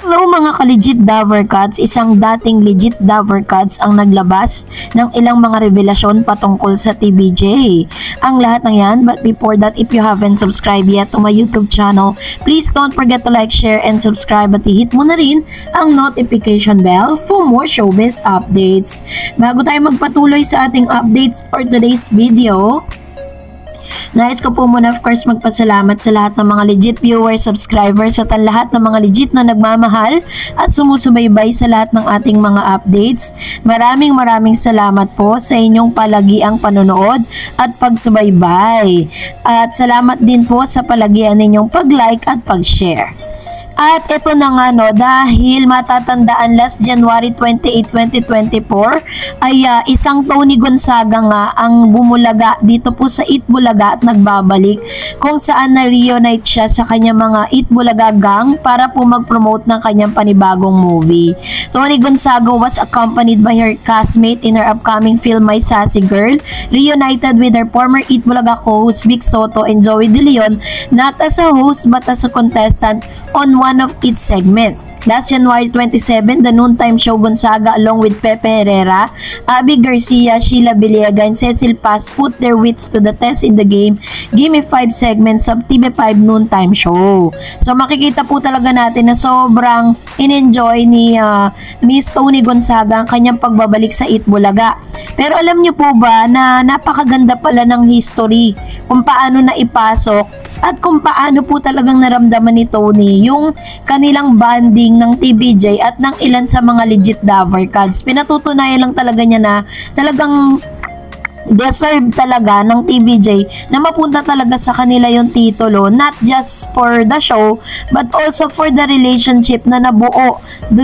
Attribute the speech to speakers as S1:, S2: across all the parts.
S1: Hello mga ka-legit Davercats, isang dating legit Davercats ang naglabas ng ilang mga revelasyon patungkol sa TVJ. Ang lahat ng yan, but before that, if you haven't subscribed yet to my YouTube channel, please don't forget to like, share, and subscribe at i-hit mo na rin ang notification bell for more showbiz updates. Bago tayo magpatuloy sa ating updates for today's video, nais ko po muna of course magpasalamat sa lahat ng mga legit viewers, subscribers at ang lahat ng mga legit na nagmamahal at sumusubaybay sa lahat ng ating mga updates. Maraming salamat po sa inyong palagiang panonood at pagsubaybay. At salamat din po sa palagian ninyong pag-like at pag-share. At ito na nga no, dahil matatandaan last January 28, 2024 ay isang Tony Gonzaga nga ang bumulaga dito po sa Eat Bulaga at nagbabalik kung saan na-reunite siya sa kanyang mga Eat Bulaga gang para po mag-promote ng kanyang panibagong movie. Tony Gonzaga was accompanied by her castmate in her upcoming film My Sassy Girl, reunited with her former Eat Bulaga co-host Vic Soto and Joey De Leon, not as a host but as a contestant on one of its segment. Last January 27, the noontime show Gonzaga along with Pepe Herrera, Abby Garcia, Sheila Biliega, and Cecil Paz put their wits to the test in the game Gimme 5 segments of TV5 noontime show. So makikita po talaga natin na sobrang in-enjoy ni Miss Tony Gonzaga ang kanyang pagbabalik sa Eat Bulaga. Pero alam niyo po ba na napakaganda pala ng history kung paano na ipasok at kung paano po talagang naramdaman ni Tony yung kanilang bonding ng TVJ at ng ilan sa mga legit Davercats. Pinatutunayan lang talaga niya na talagang deserve talaga ng TVJ na mapunta talaga sa kanila yung titulo, not just for the show but also for the relationship na nabuo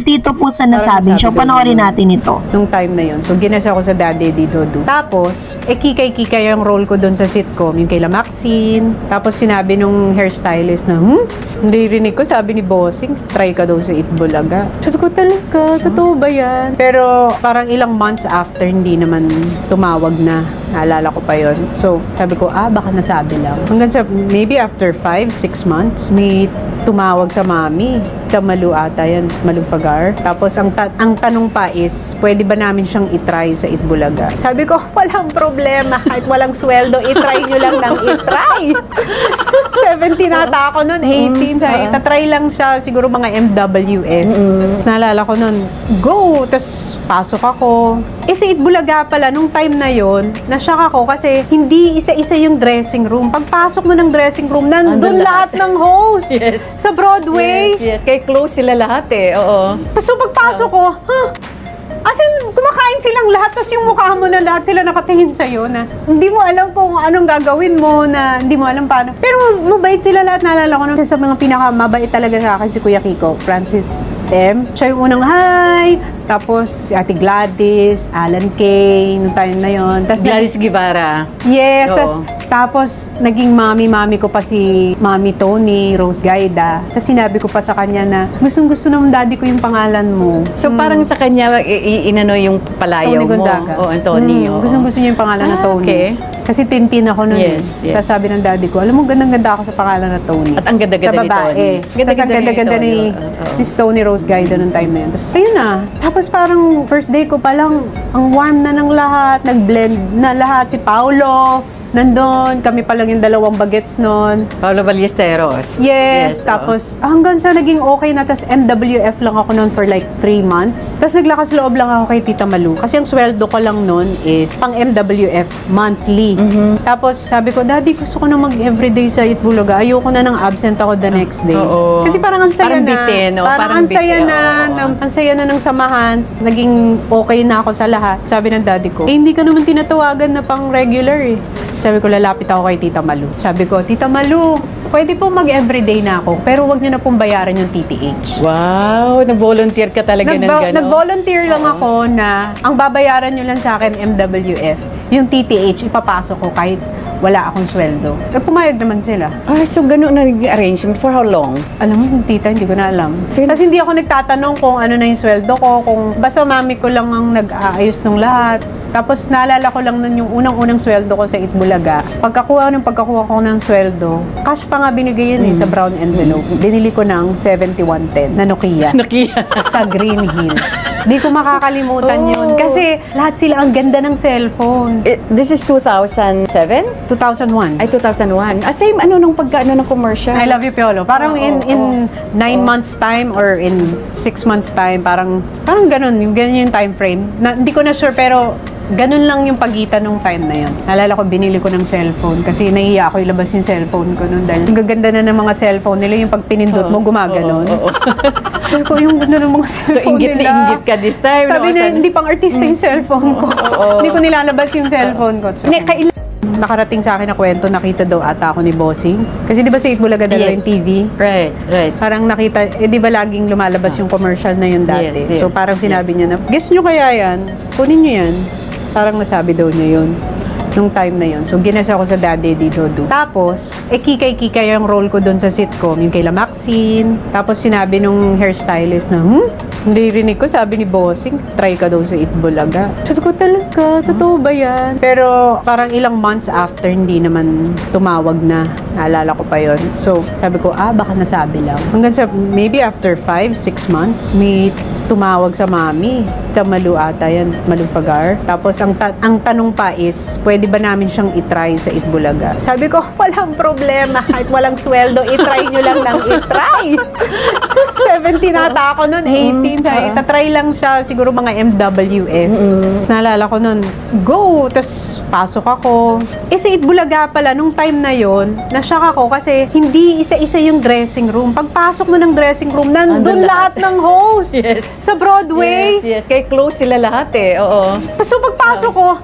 S1: dito po sa nasabing show. Panoorin natin ito.
S2: Nung time na yun, so ginasa ko sa Daddy Dodo. Tapos, kikay-kikay yung role ko doon sa sitcom, yung kay La Maxine. Tapos sinabi nung hairstylist na, narinig ko, sabi ni Bossing, try ka daw sa Eat Bulaga. Sabi ko, talaga, totoo ba yan? Pero parang ilang months after, hindi naman tumawag na. Naalala ko pa yon. So, sabi ko, baka nasabi lang. Hanggang sa, maybe after 5-6 months, may tumawag sa mami. Malu ata yan, Malu Fagar. Tapos, ang tanong pa is, pwede ba namin siyang itry sa Eat Bulaga? Sabi ko, walang problema. Kahit walang sweldo, itry nyo lang ng itry. 17 ata ako nun, 18. Itatry lang siya, siguro mga MWF. Naalala ko nun, go! Tapos, pasok ako. Sa Eat Bulaga pala, nung time na yon, na-shock ako kasi hindi isa-isa yung dressing room. Pagpasok mo ng dressing room, nandun lahat ng host.
S3: Yes.
S2: Sa Broadway.
S3: Yes. Kaya close sila lahat eh. Oo.
S2: So pagpasok ko, as in, kumakain silang lahat, tapos yung mukha mo na lahat sila nakatingin sa'yo na hindi mo alam kung anong gagawin mo, na hindi mo alam paano. Pero mabait sila lahat, naalala ko. Sa mga pinakamabait talaga sa akin si Kuya Kiko, Francis M. Siya yung unang hi, tapos si Ate Gladys, Alan Kay, noong time na yun.
S3: Gladys Guevara.
S2: Yes, tapos naging mami ko pa si Mami Tony, Rose Gaida. Tapos sinabi ko pa sa kanya na gustong-gusto naman daddy ko yung pangalan mo.
S3: So parang sa kanya, inano yung palayaw
S2: Tony Gonzaga.
S3: mo. Anthony.
S2: Gustong-gusto niya yung pangalan na Tony.
S3: Okay.
S2: Kasi tintin ako nun.
S3: Yes.
S2: Tapos sabi ng daddy ko, alam mo, gandang-ganda ako sa pangalan na Tony.
S3: At ang ganda-ganda
S2: ni Tony. Tapos ang ganda-ganda ni Miss Tony Rose Gaida nung time na yun. Tapos ayun na. Tapos parang first day ko palang, ang warm na ng lahat. Nag-blend na lahat. Si Paolo, nandun, kami pa lang yung dalawang bagets nun.
S3: Paolo Ballesteros.
S2: Yes, tapos hanggang sa naging okay na, tapos MWF lang ako nun for like 3 months. Tapos naglakas loob lang ako kay Tita Malu. Kasi ang sweldo ko lang nun is pang MWF monthly. Tapos sabi ko, Daddy, gusto ko na mag-everyday sa Eat Bulaga. Ayoko na ng absent ako the next day. Kasi parang ang saya
S3: parang
S2: na.
S3: bitin,
S2: Parang ang saya na. Ang saya na ng samahan. Naging okay na ako sa lahat. Sabi ng daddy ko, hindi ka naman tinatawagan na pang regular eh. Sabi ko, lalapit ako kay Tita Malu. Sabi ko, Tita Malu, pwede po mag-everyday na ako, pero wag niyo na pong bayaran yung TTH.
S3: Wow, nag-volunteer ka talaga ng gano'n.
S2: Nag-volunteer lang ako na ang babayaran niyo lang sa akin MWF, yung TTH, ipapasok ko kahit wala akong sweldo. Pumayag naman sila.
S3: Ay, so ganun na naging arrangement. For how long?
S2: Alam mo, tita, hindi ko na alam. Tapos hindi ako nagtatanong kung ano na yung sweldo ko, kung basta mami ko lang ang nag-aayos ng lahat. Tapos naalala ko lang nun yung unang-unang sweldo ko sa Itbulaga. Pagkakuha ko ng sweldo, cash pa nga binigay yun sa brown envelope. Binili ko ng 7110 na Nokia.
S3: Nokia.
S2: Sa Green Hills. Di ko makakalimutan yun. Kasi lahat sila ang ganda ng cellphone.
S3: This is 2007?
S2: 2001.
S3: Ay, 2001. Same nung pagkaano ng commercial.
S2: I love you, Piolo. Parang in 9 months time or in 6 months time, parang ganun yung time frame. Hindi ko na sure, pero ganun lang yung pagitan nung time na yun. Naalala ko, binili ko ng cellphone kasi nahiya ako ilabas yung cellphone ko nun dahil ang gaganda na ng mga cellphone nila, yung pag pinindot mo, gumaganon. Sabi ko, yung ganda ng mga cellphone
S3: inggit
S2: nila.
S3: na inggit ka this time.
S2: Sabi na, hindi pang artista yung cellphone ko. Hindi ko nilalabas yung cellphone ko. So, nakarating sa akin na kwento, nakita daw ata ako ni Bossing. Kasi di ba sa Itbulaga dalawa yung TV?
S3: Right.
S2: Parang nakita, di ba laging lumalabas yung commercial na yun dati?
S3: Yes.
S2: So parang sinabi niya na, guess nyo kaya yan? Kunin nyo yan. Parang nasabi daw niya yun nung time na yun. So, ginasa ako sa Daddy Dodo. Tapos, kikay-kikay yung role ko doon sa sitcom, yung kay Maxine. Tapos, sinabi nung hairstylist na, nilirinig ko, sabi ni Bossing, try ka daw sa Itbulaga. Sabi ko, talaga, totoo ba yan? Pero, parang ilang months after, hindi naman tumawag na. Naalala ko pa yon. So, sabi ko, baka nasabi lang. Hanggang sa, maybe after 5-6 months, may tumawag sa mami. Sa Malu ata yan, Malu Pagar. Tapos, ang tanong pa is, pwede ba namin siyang itry sa Itbulaga? Sabi ko, walang problema. Kahit walang sweldo, itry nyo lang ng itry. 17 ata ako nun, 18. Itatry lang siya, siguro mga MWF. Naalala ko nun, go! Tapos, pasok ako. Sa Itbulaga pala, nung time na yon, na-shock ako kasi hindi isa-isa yung dressing room. Pagpasok mo ng dressing room, nandun lahat ng host.
S3: Yes.
S2: Sa Broadway.
S3: Yes. Kaya close sila lahat Oo.
S2: So, pagpasok ko,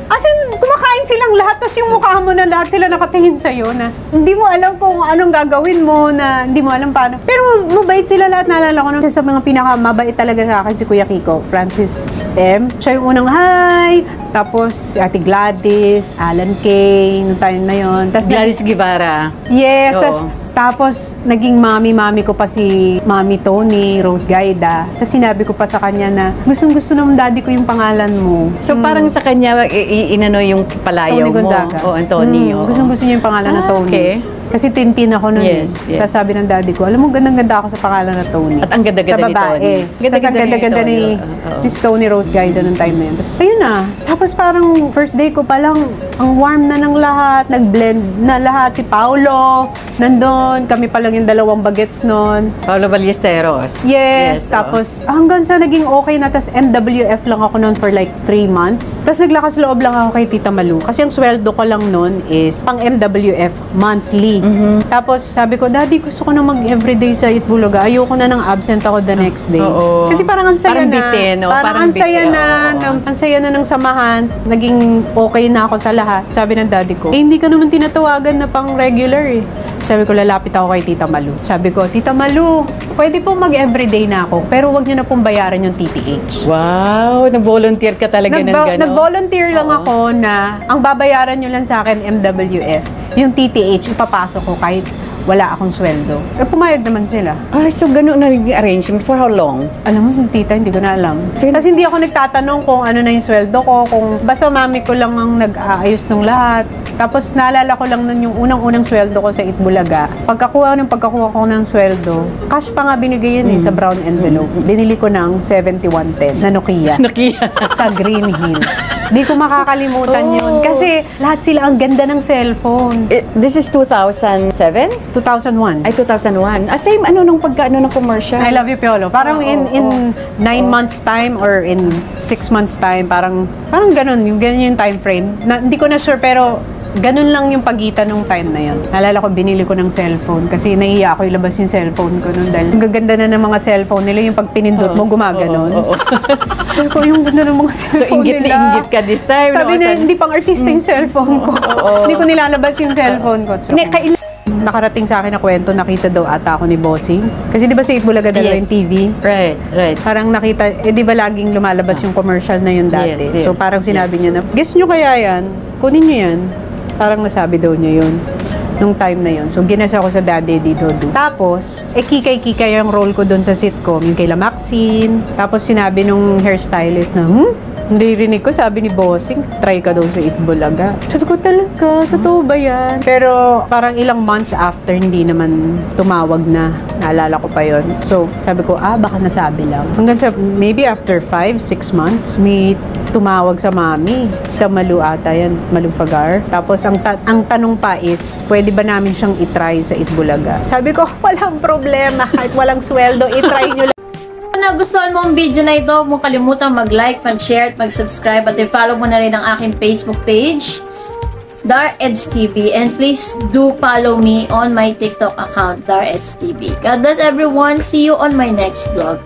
S2: as in, kumakain silang lahat, tas yung mukha mo na lahat sila nakatingin sa'yo na hindi mo alam kung anong gagawin mo, na hindi mo alam paano. Pero mabait sila lahat, naalala ko. Sa mga pinakamabait talaga sa akin, si Kuya Kiko, Francis M. Siya yung unang hi, tapos si Ate Gladys, Alan Kay, nung time na yun.
S3: Gladys Guevara.
S2: Yes,
S3: Oo.
S2: Tapos, naging mami ko pa si Mami Tony, Rose Gaida. Tapos sinabi ko pa sa kanya na, gustong-gusto naman daddy ko yung pangalan mo.
S3: So, parang sa kanya, inano yung palayaw
S2: Tony
S3: mo.
S2: Gonzaga.
S3: Anthony.
S2: Gustong-gusto niya yung pangalan na Tony.
S3: Okay.
S2: Kasi tintin ako nun.
S3: Yes.
S2: Tapos sabi ng daddy ko, alam mo, gandang-ganda ako sa pangalan na Tony.
S3: At ang ganda-ganda ni Tony.
S2: Sa babae. Tapos ang ganda-ganda ni Tony Rose Gaida nung time na yun. Tapos, ayun na. Tapos parang first day ko pa lang, ang warm na ng lahat. Nag-blend na lahat. Si Paolo, nandun. Kami pa lang yung dalawang bagets nun.
S3: Paolo Ballesteros.
S2: Yes. Tapos, hanggang sa naging okay na. Tapos MWF lang ako nun for like 3 months. Tapos naglakas loob lang ako kay Tita Malu. Kasi ang sweldo ko lang nun is pang MWF monthly. Tapos sabi ko, Daddy, gusto ko na mag-everyday sa Itbulaga. Ayoko na ng absent ako the next day.
S3: Oo.
S2: Kasi parang ang saya
S3: Parang
S2: na.
S3: bitin, no?
S2: Parang ang saya
S3: bitin,
S2: na. Ang saya na ng samahan. Naging okay na ako sa lahat. Sabi ng daddy ko, hindi ka naman tinatawagan na pang regular eh. Sabi ko, lalapit ako kay Tita Malu. Sabi ko, Tita Malu, pwede pong mag-everyday na ako, pero wag niyo na pong bayaran yung TTH.
S3: Wow, nag-volunteer ka talaga ng gano'n.
S2: Nag-volunteer lang ako na ang babayaran nyo lang sa akin MWF, yung TTH, ipapasok ko kahit wala akong sweldo. Pumayag naman sila.
S3: Ay, so gano'n na naging arrangement. For how long?
S2: Alam mo, tita, hindi ko na alam. Tapos hindi ako nagtatanong kung ano na yung sweldo ko, kung basta mami ko lang ang nag-aayos ng lahat. Tapos naalala ko lang nun yung unang-unang sweldo ko sa Itbulaga. Pagkakuha ko ng sweldo, cash pa nga binigay yun sa brown envelope. Binili ko ng 7110 na Nokia.
S3: Nokia.
S2: Sa Green Hills. Di ko makakalimutan yun. Kasi lahat sila ang ganda ng cellphone.
S3: This is 2007?
S2: 2001.
S3: Ay, 2001. Same nung pagkaano ng commercial.
S2: I love you, Piolo. Parang in 9 months time or in 6 months time, parang ganun yung time frame. Hindi ko na sure, pero ganun lang yung pagitan ng time na yun. Naalala ko, binili ko ng cellphone kasi nahiya ako ilabas yung cellphone ko nun dahil ang gaganda na ng mga cellphone nila, yung pag pinindot mo, gumaganon. Sabi ko, yung ganda ng mga cellphone
S3: inggit
S2: nila.
S3: na inggit ka this time.
S2: Sabi na, hindi pang artista yung cellphone ko. Hindi ko nilalabas yung cellphone ko. So, nakarating sa akin na kwento, nakita daw ata ako ni Bossing. Kasi di ba sa Itbulaga dalawa yung TV?
S3: Right.
S2: Parang nakita, di ba laging lumalabas yung commercial na yun dati?
S3: Yes.
S2: So parang sinabi niya na, guess nyo kaya yan? Kunin nyo yan. Parang nasabi daw niya yun nung time na yun. So, ginasa ako sa Daddy Dodo. Tapos, kikay-kikay yung role ko doon sa sitcom, yung kay Maxine. Tapos, sinabi nung hairstylist na, naririnig ko, sabi ni Bossing, try ka daw sa Itbulaga. Sabi ko, talaga? Totoo ba yan? Pero, parang ilang months after, hindi naman tumawag na. Naalala ko pa yon. So, sabi ko, baka nasabi lang. Hanggang sa, maybe after 5-6 months, may tumawag sa mami. Sa Malu ata yan, Malu Fagar. Tapos, ang tanong pa is, pwede ba namin siyang itry sa Itbulaga? Sabi ko, walang problema. Kahit walang sweldo, itry nyo lang.
S1: Kung nagustuhan mo ang video na ito, huwag mong kalimutan mag-like, mag-share, at mag-subscribe. At i-follow mo na rin ang aking Facebook page, DarEdsTV. And please do follow me on my TikTok account, DarEdsTV. God bless everyone. See you on my next vlog.